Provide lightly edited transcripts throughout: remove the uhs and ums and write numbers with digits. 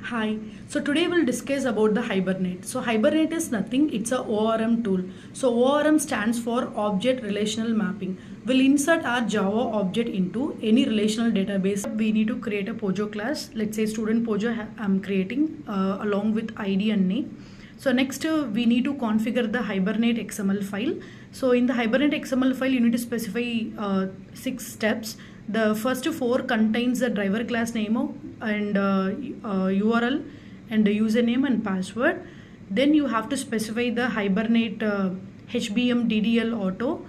Hi, so today we'll discuss about the Hibernate. So Hibernate is nothing, it's a ORM tool. So ORM stands for Object Relational Mapping. We'll insert our Java object into any relational database. We need to create a Pojo class. Let's say student Pojo I'm creating along with ID and name. So next we need to configure the Hibernate XML file. So in the Hibernate XML file you need to specify 6 steps. The first 4 contains the driver class name and URL and the username and password. Then you have to specify the Hibernate HBM DDL auto.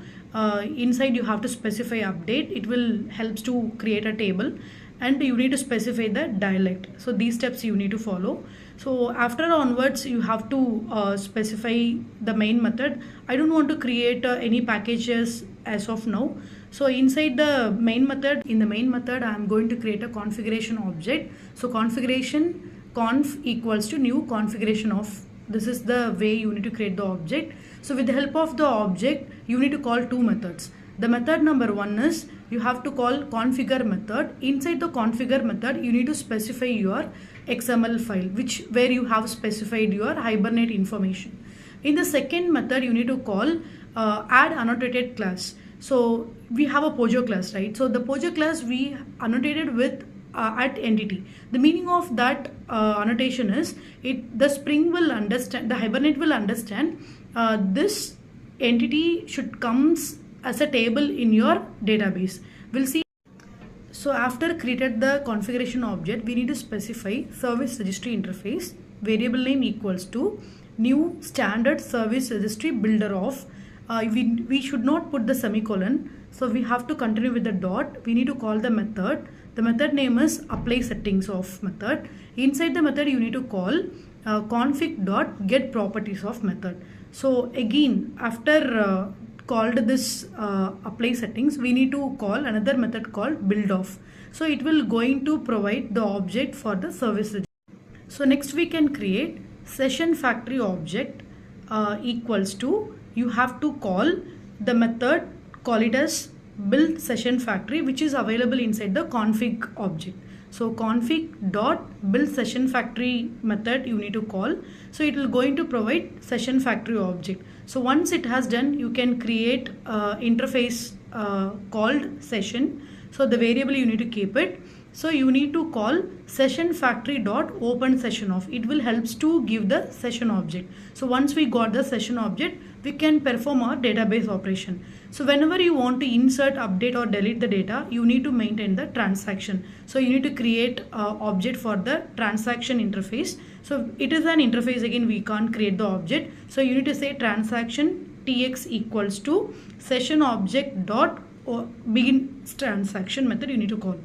Inside you have to specify update. It will helps to create a table, and you need to specify the dialect. So these steps you need to follow. So after onwards you have to specify the main method. I don't want to create any packages as of now. So inside the main method, in the main method I am going to create a configuration object. So configuration conf equals to new configuration of. This is the way you need to create the object. So with the help of the object you need to call 2 methods. The method number 1 is you have to call configure method. Inside the configure method you need to specify your XML file where you have specified your Hibernate information. In the second method you need to call add annotated class. So we have a Pojo class, right? So the Pojo class we annotated with at entity. The meaning of that annotation is the Spring will understand, the Hibernate will understand this entity should comes as a table in your database. We'll see. So after created the configuration object, we need to specify service registry interface. Variable name equals to new standard service registry builder of. We should not put the semicolon. So we have to continue with the dot. We need to call the method. The method name is apply settings of method. Inside the method you need to call config.get properties of method. So again after called this apply settings, we need to call another method called build of. So it will going to provide the object for the service registry. So next we can create session factory object equals to, you have to call the method, call it as build session factory, which is available inside the config object. So config dot build session factory method you need to call. So it will going to provide session factory object. So once it has done, you can create interface called session. So the variable you need to keep it. So you need to call session factory dot open session of. It will helps to give the session object. So once we got the session object, we can perform our database operation. So whenever you want to insert, update or delete the data, you need to maintain the transaction. So you need to create object for the transaction interface. So it is an interface, again we can't create the object. So you need to say transaction tx equals to session object dot begin transaction method you need to call.